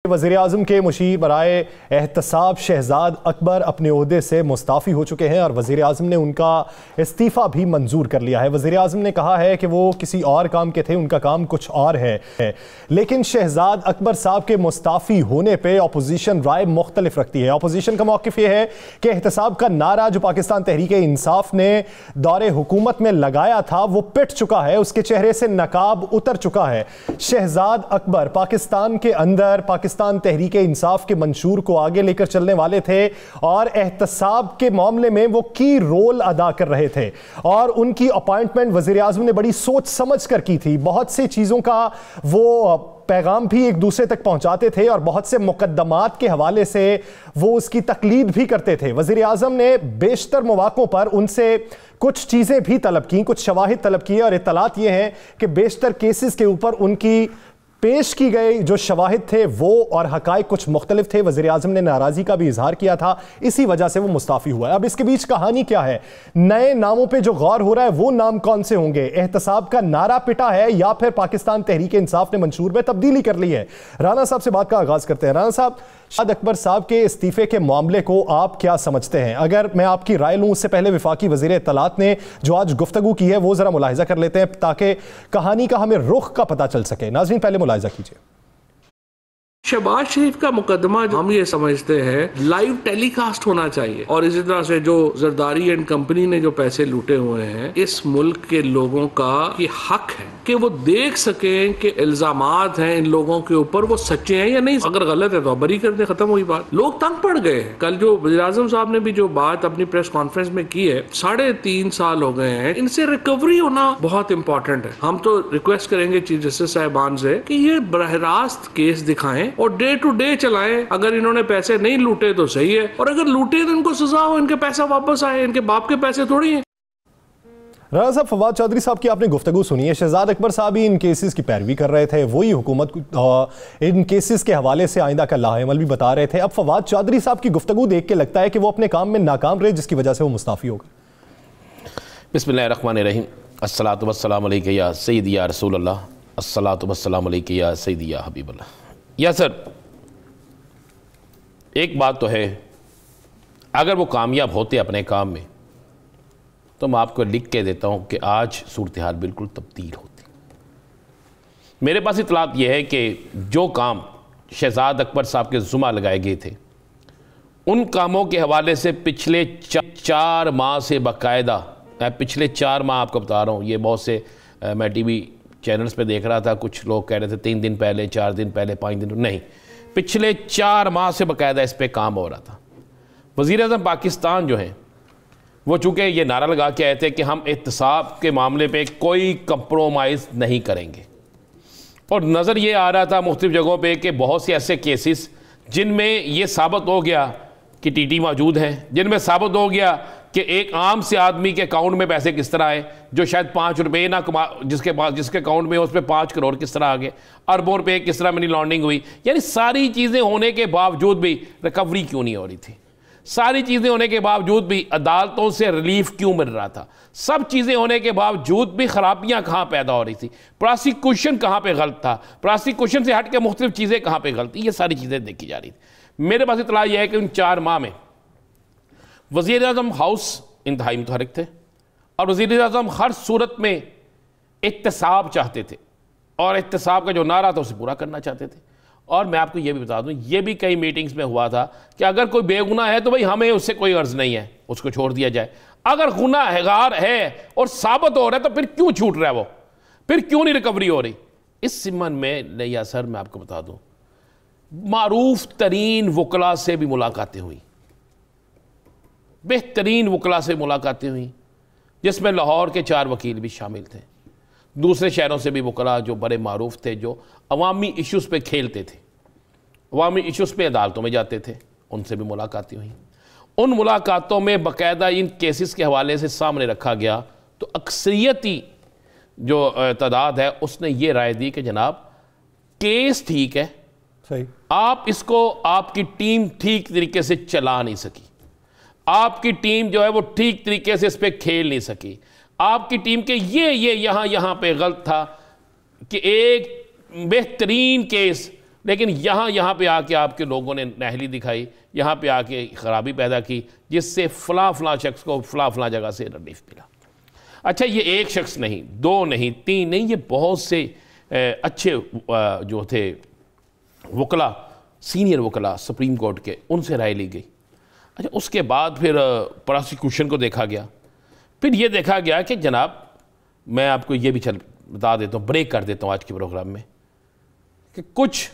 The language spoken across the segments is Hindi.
वज़ीर-ए-आज़म के मुशीर बराए एहतसाब शहजाद अकबर अपने ओहदे से मुस्ताफ़ी हो चुके हैं और वज़ीर-ए-आज़म ने उनका इस्तीफ़ा भी मंजूर कर लिया है। वज़ीर-ए-आज़म ने कहा है कि वो किसी और काम के थे, उनका काम कुछ और है। लेकिन शहजाद अकबर साहब के मुस्ताफ़ी होने पर अपोजिशन राय मुख्तलिफ रखती है। अपोजिशन का मौक़िफ़ यह है कि एहतसाब का नारा जो पाकिस्तान तहरीक-ए-इंसाफ ने दौरे हुकूमत में लगाया था वो पिट चुका है, उसके चेहरे से नकाब उतर चुका है। शहजाद अकबर पाकिस्तान के अंदर पाकिस्तान तहरीक-ए-इंसाफ के मंशूर को आगे लेकर चलने वाले थे और एहतसाब के मामले में वो की रोल अदा कर रहे थे और उनकी अपॉइंटमेंट वज़ीर-ए-आज़म ने बड़ी सोच समझ कर की थी। बहुत से चीज़ों का वो पैगाम भी एक दूसरे तक पहुंचाते थे और बहुत से मुकद्दमात के हवाले से वो उसकी तकलीद भी करते थे। वज़ीर-ए-आज़म ने बेशतर मौक़ों पर उनसे कुछ चीज़ें भी तलब की, कुछ शवाहिद तलब किए और इत्तलात ये हैं कि बेशतर केसेस के ऊपर उनकी पेश की गई जो शवाहिद थे वो और हकाइक कुछ मुख्तलिफ थे। वज़ीर-ए-आज़म ने नाराज़गी का भी इजहार किया था, इसी वजह से वो मुस्ताफ़ी हुआ है। अब इसके बीच कहानी क्या है, नए नामों पे जो गौर हो रहा है वो नाम कौन से होंगे? एहतसाब का नारा पिटा है या फिर पाकिस्तान तहरीक-ए-इंसाफ ने मंशूर में तब्दीली कर ली है? राना साहब से बात का आगाज़ करते हैं। राना साहब, शहजाद अकबर साहब के इस्तीफे के मामले को आप क्या समझते हैं? अगर मैं आपकी राय लूं उससे पहले वफाकी वज़ीर इत्तलात ने जो आज गुफ्तगू की है वो ज़रा मुलाहिज़ा कर लेते हैं ताकि कहानी का हमें रुख का पता चल सके। नाज़रीन, पहले मुलाहिज़ा कीजिए। शहबाज शरीफ का मुकदमा हम ये समझते हैं लाइव टेलीकास्ट होना चाहिए और इसी तरह से जो जरदारी एंड कंपनी ने जो पैसे लूटे हुए हैं, इस मुल्क के लोगों का ये हक है कि वो देख सकें कि इल्जामात हैं इन लोगों के ऊपर वो सच्चे हैं या नहीं। अगर गलत है तो बरी कर दे, खत्म हुई बात। लोग तंग पड़ गए हैं। कल जो वज़ीर-ए-आज़म साहब ने भी जो बात अपनी प्रेस कॉन्फ्रेंस में की है, 3.5 साल हो गए हैं, इनसे रिकवरी होना बहुत इंपॉर्टेंट है। हम तो रिक्वेस्ट करेंगे चीफ जस्टिस साहिबान से कि ये बरह रास्त केस दिखाएं और डे टू डे चलाएं। अगर इन्होंने पैसे नहीं लूटे तो सही है, और अगर लूटे तो इनको सजा हो, इनके पैसा वापस आए, इनके बाप के पैसे थोड़ी हैं। राना साहब, फवाद चौधरी साहब की आपने गुफ्तगू सुनी है। शहजाद अकबर साहब ही इन केसेस की पैरवी कर रहे थे, वही हुकूमत इन केसेस के हवाले से आइंदा का लाहेअमल भी बता रहे थे। अब फवाद चौधरी साहब की गुफ्तगू देख के लगता है कि वो अपने काम में नाकाम रहे, जिसकी वजह से वो मुस्ताफ़ी हो गए। बिस्मिल्लाहिर्रहमानिर्रहीम। अस्सलातु वस्सलामु अलैका या सय्यदी या रसूल अल्लाह, अस्सलातु वस्सलामु अलैका या सय्यदी या हबीब अल्लाह। या सर, एक बात तो है, अगर वो कामयाब होते अपने काम में तो मैं आपको लिख के देता हूँ कि आज सूरत हाल बिल्कुल तब्दील होती। मेरे पास इतलात ये है कि जो काम शहजाद अकबर साहब के ज़ुम्मा लगाए गए थे, उन कामों के हवाले से पिछले 4 माह से बाकायदा, मैं पिछले 4 माह आपको बता रहा हूँ, ये बहुत से मैं टीवी चैनल्स पे देख रहा था, कुछ लोग कह रहे थे 3 दिन पहले, 4 दिन पहले, 5 दिन, नहीं, पिछले 4 माह से बाकायदा इस पर काम हो रहा था। वज़ीर-ए-आज़म पाकिस्तान जो हैं वो चूँकि ये नारा लगा के आए थे कि हम एहतसाब के मामले पे कोई कंप्रोमाइज़ नहीं करेंगे, और नज़र ये आ रहा था मुख्तलिफ़ जगहों पे कि बहुत से ऐसे केसेस जिनमें ये साबित हो गया कि टीटी मौजूद हैं, जिनमें साबित हो गया कि एक आम से आदमी के अकाउंट में पैसे किस तरह आए, जो शायद 5 रुपये ना कमा, जिसके अकाउंट में उस पर 5 करोड़ किस तरह आ गए, अरबों रुपये किस तरह मनी लॉन्ड्रिंग हुई। यानी सारी चीज़ें होने के बावजूद भी रिकवरी क्यों नहीं हो रही थी? सारी चीज़ें होने के बावजूद भी अदालतों से रिलीफ क्यों मिल रहा था? सब चीज़ें होने के बावजूद भी खराबियाँ कहाँ पैदा हो रही थी? प्रोसिक्यूशन कहाँ पे गलत था? प्रोसिक्यूशन से हट के मुख्तलिफ चीज़ें कहाँ पे गलत थी? ये सारी चीज़ें देखी जा रही थी। मेरे पास इतला यह है कि उन 4 माह में वज़ीर-ए-आज़म हाउस इंतहाई मुतहरिक थे और वज़ीर-ए-आज़म हर सूरत में एहतसाब चाहते थे और एहतसाब का जो नारा था उसे पूरा करना चाहते थे। और मैं आपको ये भी बता दूं, ये भी कई मीटिंग्स में हुआ था कि अगर कोई बेगुनाह है तो भाई हमें उससे कोई अर्ज नहीं है, उसको छोड़ दिया जाए। अगर गुनाहगार है और साबित हो रहा है तो फिर क्यों छूट रहा है वो, फिर क्यों नहीं रिकवरी हो रही? इस सिमन में नहीं सर, मैं आपको बता दूं, मारूफ तरीन वकला से भी मुलाकातें हुई, बेहतरीन वकला से मुलाकातें हुई, जिसमें लाहौर के 4 वकील भी शामिल थे, दूसरे शहरों से भी वकला जो बड़े मारूफ थे, जो अवामी इश्यूज़ पे खेलते थे, अवामी इश्यूज़ पे अदालतों में जाते थे, उनसे भी मुलाकातें हुई। उन मुलाकातों में बाकायदा इन केसेस के हवाले से सामने रखा गया तो अक्सरियती जो तादाद है उसने ये राय दी कि जनाब केस ठीक है, सही, आप इसको, आपकी टीम ठीक तरीके से चला नहीं सकी, आपकी टीम जो है वो ठीक तरीके से इस पर खेल नहीं सकी, आपकी टीम के ये यहाँ पे गलत था कि एक बेहतरीन केस लेकिन यहाँ पे आके आपके लोगों ने नाहली दिखाई, यहाँ पे आके ख़राबी पैदा की, जिससे फ़लाँ शख्स को फ़लाँ जगह से रिलीफ मिला। अच्छा, ये एक शख्स नहीं, 2 नहीं, 3 नहीं, ये बहुत से अच्छे जो थे वकला, सीनियर वकला सुप्रीम कोर्ट के, उनसे राय ली गई। अच्छा, उसके बाद फिर प्रोसिक्यूशन को देखा गया, फिर ये देखा गया कि जनाब, मैं आपको ये भी बता देता हूँ, ब्रेक कर देता हूँ आज के प्रोग्राम में, कि कुछ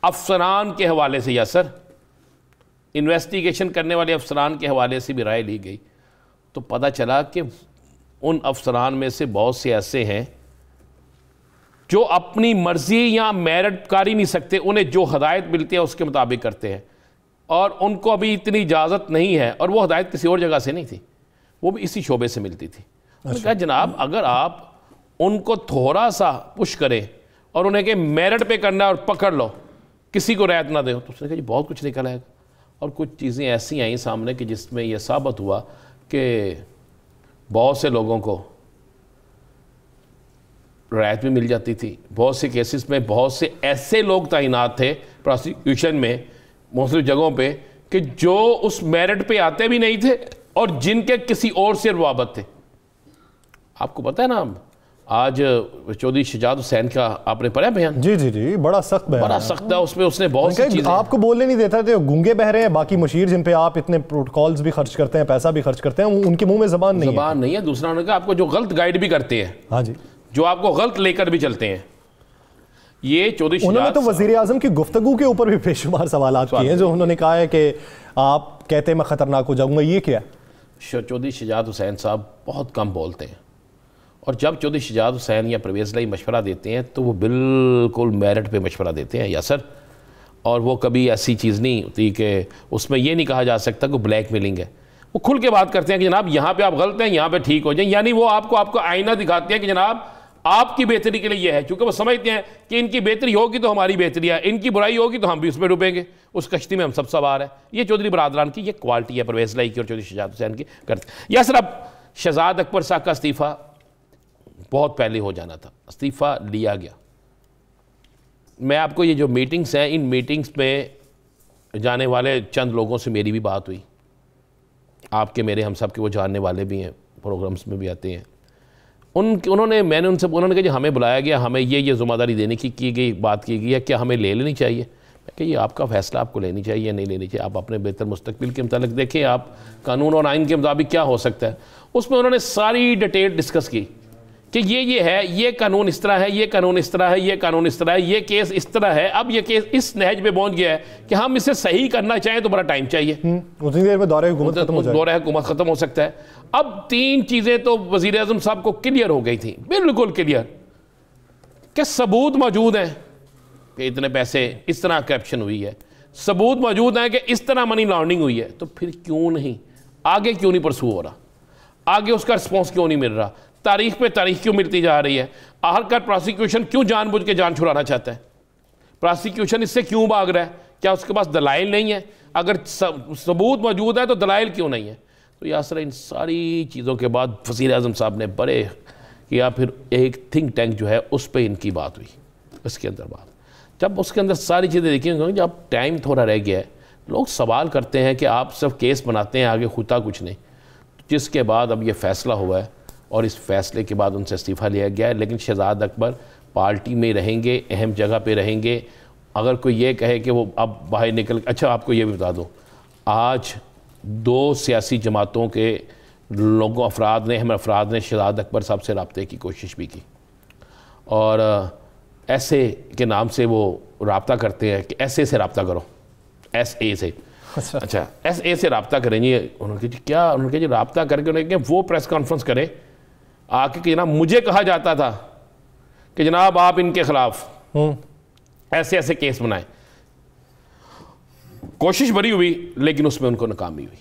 अफसरान के हवाले से, या सर इन्वेस्टिगेशन करने वाले अफसरान के हवाले से भी राय ली गई, तो पता चला कि उन अफसरान में से बहुत से ऐसे हैं जो अपनी मर्जी या मेरिट कर ही नहीं सकते, उन्हें जो हदायत मिलती है उसके मुताबिक करते हैं, और उनको अभी इतनी इजाज़त नहीं है, और वो हदायत किसी और जगह से नहीं थी, वो भी इसी शोबे से मिलती थी। मैंने कहा जनाब, अगर आप उनको थोड़ा सा पुश करें और उन्हें कि मेरिट पे करना और पकड़ लो, किसी को रियायत ना दे, तो उसने कहा जी बहुत कुछ निकल आएगा। और कुछ चीज़ें ऐसी आई सामने कि जिसमें यह साबित हुआ कि बहुत से लोगों को रियायत भी मिल जाती थी। बहुत से केसेस में बहुत से ऐसे लोग तैनात थे प्रोसिक्यूशन में मुख्तलिफ जगहों पे कि जो उस मेरिट पे आते भी नहीं थे और जिनके किसी और से रवाबत थे। आपको पता है ना, आज चौधरी शहजाद हुसैन का आपने पढ़ा बयान? जी जी जी, बड़ा सख्त बयान, बड़ा सख्त है। उसमें उसने बहुत सी चीजें, आपको बोलने नहीं देता थे, गूंगे बह रहे हैं, बाकी मुशीर जिन पे आप इतने प्रोटोकॉल्स भी खर्च करते हैं, पैसा भी खर्च करते हैं, उनके मुंह में जबान नहीं है। दूसरा उन्होंने कहा आपको जो गलत गाइड भी करते हैं, हाँ जी, जो आपको गलत लेकर भी चलते हैं, ये चौधरी उन्होंने तो वजीर आजम की गुफ्तगू के ऊपर भी बेशुमार सवाल किए हैं, जो उन्होंने कहा है कि आप कहते हैं मैं खतरनाक हो जाऊंगा, ये क्या? चौधरी शहजाद हुसैन साहब बहुत कम बोलते हैं, और जब चौधरी शहजाद हुसैन या परवेज़ लाई मशवरा देते हैं तो वो बिल्कुल मेरिट पे मशवरा देते हैं, या सर। और वो कभी ऐसी चीज़ नहीं होती कि उसमें ये नहीं कहा जा सकता कि ब्लैक मेलिंग है। वो खुल के बात करते हैं कि जनाब यहाँ पे आप गलत हैं, यहाँ पे ठीक हो जाए, यानी वो आपको आईना दिखाते हैं कि जनाब आपकी बेहतरी के लिए ये है, क्योंकि वो समझते हैं कि इनकी बेहतरी होगी तो हमारी बेहतरी है, इनकी बुराई होगी तो हम भी उसमें डूबेंगे, उस कश्ती में हम सब सवार हैं। ये चौधरी बरादरान की ये क्वालिटी है, परवेज़ लाई की और चौधरी शहजाद हुसैन की करते। या सर, अब शहजाद अकबर साहब का इस्तीफ़ा बहुत पहले हो जाना था, इस्तीफ़ा लिया गया। मैं आपको ये जो मीटिंग्स हैं, इन मीटिंग्स में जाने वाले चंद लोगों से मेरी भी बात हुई, आपके मेरे हम सब के वो जानने वाले भी हैं, प्रोग्राम्स में भी आते हैं। मैंने उनसे कहा जी हमें बुलाया गया, हमें ये ज़िम्मेदारी देने की गई, बात की गई है, क्या हमें ले लेनी चाहिए? मैं कि ये आपका फ़ैसला, आपको लेनी चाहिए नहीं लेनी चाहिए, आप अपने बेहतर मुस्तकबिल के मुताबिक देखें, आप कानून और आइन के मुताबिक क्या हो सकता है। उसमें उन्होंने सारी डिटेल डिस्कस की कि ये है, ये कानून इस तरह है, ये कानून इस तरह है, ये कानून इस तरह है, ये केस इस तरह है। अब ये केस इस नहज पे पहुंच गया है कि हम इसे सही करना चाहें तो बड़ा टाइम चाहिए, उतनी देर में दौरे हुकूमत खत्म हो सकता है। अब 3 चीज़ें तो वज़ीर आज़म साहब को क्लियर हो गई थी, बिल्कुल क्लियर, कि सबूत मौजूद हैं कि इतने पैसे, इस तरह करप्शन हुई है, सबूत मौजूद हैं कि इस तरह मनी लॉन्ड्रिंग हुई है, तो फिर क्यों नहीं आगे, क्यों नहीं परसू हो रहा, आगे उसका रिस्पॉन्स क्यों नहीं मिल रहा, तारीख पे तारीख क्यों मिलती जा रही है, आखिरकार प्रोसिक्यूशन क्यों जानबूझ के जान छुड़ाना चाहता है, प्रोसिक्यूशन इससे क्यों भाग रहा है, क्या उसके पास दलाइल नहीं है, अगर सबूत मौजूद है तो दलाइल क्यों नहीं है। तो यासर इन सारी चीज़ों के बाद वज़ीर आज़म साहब ने बड़े किया, फिर एक थिंक टैंक जो है उस पर इनकी बात हुई, उसके अंदर बात, जब उसके अंदर सारी चीज़ें देखी, जब टाइम थोड़ा रह गया है, लोग सवाल करते हैं कि आप सब केस बनाते हैं, आगे होता कुछ नहीं, जिसके बाद अब ये फैसला हुआ है और इस फैसले के बाद उनसे इस्तीफ़ा लिया गया है। लेकिन शहजाद अकबर पार्टी में रहेंगे, अहम जगह पे रहेंगे। अगर कोई ये कहे कि वो अब बाहर निकल, अच्छा आपको ये भी बता दो, आज 2 सियासी जमातों के लोगों अफराद ने, अहम अफराद ने शहजाद अकबर साहब से रब्ते की कोशिश भी की, और ऐसे के नाम से वो रब्ता करते हैं कि ऐसे से रब्ता करो, SA से, अच्छा SA से रब्ता करेंगे। उन्होंने क्या, उन्होंने जी रब्ता करके उन्होंने वो प्रेस कॉन्फ्रेंस करे आके कि जनाब मुझे कहा जाता था कि जनाब आप इनके खिलाफ ऐसे ऐसे केस बनाएं। कोशिश बड़ी हुई लेकिन उसमें उनको नाकामी हुई।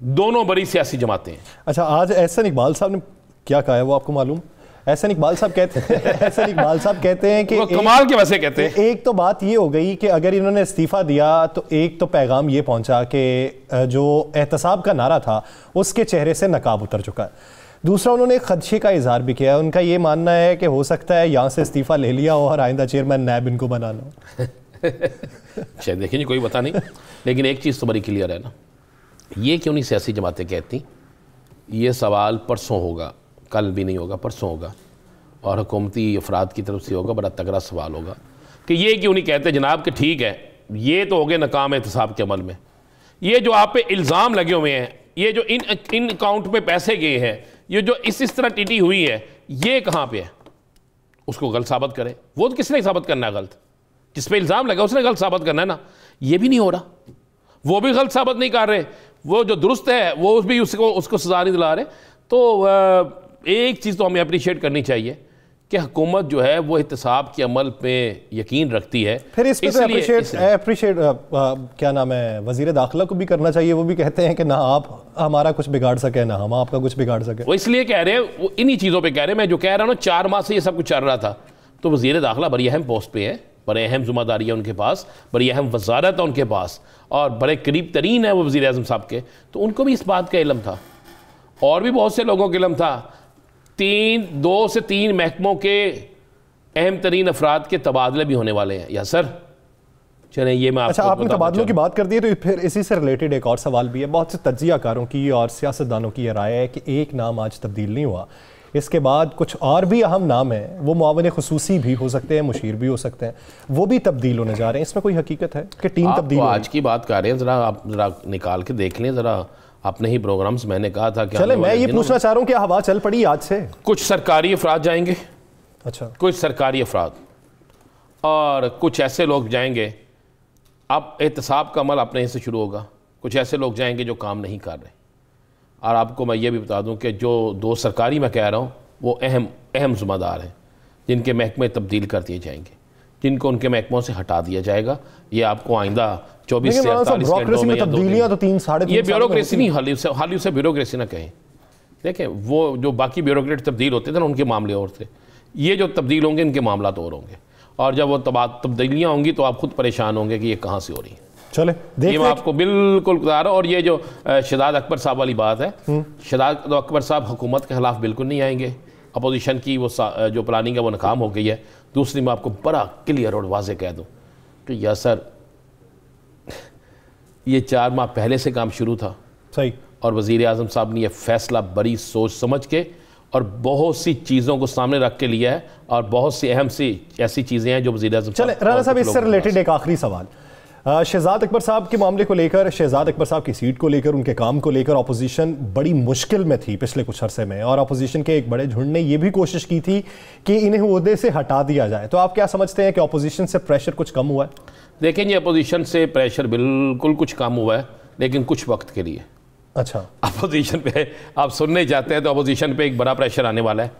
दोनों बड़ी सियासी जमातें हैं। अच्छा, आज एहसन इकबाल साहब ने क्या कहा है वो आपको मालूम? एहसन इकबाल साहब कहते हैं कि कमाल के वैसे कहते हैं, एक तो बात ये हो गई कि अगर इन्होंने इस्तीफा दिया तो एक तो पैगाम ये पहुंचा कि जो एहतसाब का नारा था उसके चेहरे से नकाब उतर चुका है। दूसरा, उन्होंने एक खदशे का इजहार भी किया है, उनका ये मानना है कि हो सकता है यहाँ से इस्तीफा ले लिया और आइंदा चेयरमैन नैब इनको बना लो। शायद देखें जी, कोई पता नहीं, लेकिन एक चीज़ तो बड़ी क्लियर है ना, ये क्यों नहीं सियासी जमातें कहती ये सवाल परसों होगा, कल भी नहीं होगा, परसों होगा, और हुकूमती अफराद की तरफ से होगा, बड़ा तगड़ा सवाल होगा कि ये क्यों नहीं कहते जनाब कि ठीक है ये तो हो गए नाकाम एहतसाब के अमल में, ये जो आप पे इल्ज़ाम लगे हुए हैं, ये जो इन अकाउंट पे पैसे गए हैं, ये जो इस तरह टीटी हुई है, ये कहाँ पे है, उसको गलत साबित करें। वो तो किसने साबित करना है गलत, जिस पे इल्ज़ाम लगा उसने गलत साबित करना है ना, ये भी नहीं हो रहा, वो भी गलत साबित नहीं कर रहे, वो जो दुरुस्त है वो भी उसको सजा नहीं दिला रहे। तो एक चीज़ तो हमें अप्रिशिएट करनी चाहिए कि हुकूमत जो है वो एहतसाब के अमल पे यकीन रखती है। फिर इस पे अप्रिशिएट क्या नाम है, वज़ीर दाखिला को भी करना चाहिए। वो भी कहते हैं कि ना आप हमारा कुछ बिगाड़ सके ना हम आपका कुछ बिगाड़ सके। वो इसलिए कह रहे हैं, वो इन्हीं चीज़ों पे कह रहे हैं। मैं जो कह रहा हूँ ना, 4 माह से ये सब कुछ चल रहा था, तो वज़ीर दाखिला बड़ी अहम पोस्ट पे है, बड़े अहम जिम्मेदारी है उनके पास, बड़ी अहम वजारत है उनके पास, और बड़े करीब तरीन है वो वज़ीर आज़म साहब के, तो उनको भी इस बात का इल्म था, और भी बहुत से लोगों का इल्म था। 2 से 3 महकमों के अहम तरीन अफराद के तबादले भी होने वाले हैं। या सर चलें, ये मैं अच्छा, आपने तबादलों की बात कर दी है, तो फिर इसी से रिलेटेड एक और सवाल भी है। बहुत से तज्जियाकारों की और सियासतदानों की यह राय है कि एक नाम आज तब्दील नहीं हुआ, इसके बाद कुछ और भी अहम नाम हैं, वो मुआविन खुसूसी भी हो सकते हैं, मुशीर भी हो सकते हैं, वो भी तब्दील होने जा रहे हैं। इसमें कोई हकीकत है कि टीम तब्दील? आज की बात कर रहे हैं, आप ज़रा निकाल के देख लें ज़रा अपने ही प्रोग्राम्स। मैंने कहा था कि चले, मैं ये पूछना चाह रहा हूँ कि हवा चल पड़ी आज से? कुछ सरकारी अफराद जाएंगे, अच्छा, कुछ सरकारी अफराद, और कुछ ऐसे लोग जाएंगे, अब एहतसाब का अमल अपने से शुरू होगा, कुछ ऐसे लोग जाएंगे जो काम नहीं कर रहे। और आपको मैं ये भी बता दूं कि जो 2 सरकारी मैं कह रहा हूँ वो अहम ज़िम्मेदार हैं, जिनके महकमे तब्दील कर दिए जाएंगे, जिनको उनके महकमों से हटा दिया जाएगा। ये आपको आइंदा 24 से 48 घंटों में तब्दीलियां तो 3 साढ़े 3 ये ब्यूरोक्रेसी नहीं, हाल उसे ब्यूरोक्रेसी ना कहें। देखें, वो जो बाकी ब्यूरोक्रेट तब्दील होते थे ना, उनके मामले और थे, ये जो तब्दील होंगे इनके मामला तो और होंगे, और जब वो तब्दीलियाँ होंगी तो आप खुद परेशान होंगे कि ये कहाँ से हो रही है। चले ये मैं आपको बिल्कुल बता रहा हूँ। और ये जो शहजाद अकबर साहब वाली बात है, शहजाद अकबर साहब हुकूमत के खिलाफ बिल्कुल नहीं आएंगे। अपोजिशन की वो जो प्लानिंग है वो नाकाम हो गई है। दूसरी मैं आपको बड़ा क्लियर और वाज़े कह दूँ कि या सर ये 4 माह पहले से काम शुरू था, सही, और वज़ीर आज़म साहब ने यह फैसला बड़ी सोच समझ के और बहुत सी चीज़ों को सामने रख के लिया है, और बहुत सी अहम सी ऐसी चीज़ें हैं जो वज़ीर आज़म। चले राना साहब, इससे रिलेटेड एक आखिरी सवाल, शहजाद अकबर साहब के मामले को लेकर, शहजाद अकबर साहब की सीट को लेकर, उनके काम को लेकर अपोजिशन बड़ी मुश्किल में थी पिछले कुछ अरसे में, और अपोजिशन के एक बड़े झुंड ने यह भी कोशिश की थी कि इन्हें ओहदे से हटा दिया जाए। तो आप क्या समझते हैं कि अपोजिशन से प्रेशर कुछ कम हुआ है? देखें जी, अपोजिशन से प्रेशर बिल्कुल कुछ कम हुआ है, लेकिन कुछ वक्त के लिए। अच्छा, अपोजिशन पे आप सुनने जाते हैं तो अपोजिशन पे एक बड़ा प्रेशर आने वाला है,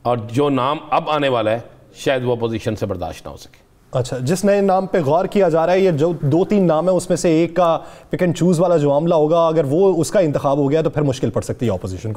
और जो नाम अब आने वाला है शायद वो अपोजिशन से बर्दाश्त ना हो सके। अच्छा, जिस नए नाम पे गौर किया जा रहा है, ये जो 2-3 नाम है उसमें से एक का पिक एंड चूज वाला जो मामला होगा, अगर वो उसका इंतखाब हो गया तो फिर मुश्किल पड़ सकती है अपोजिशन को।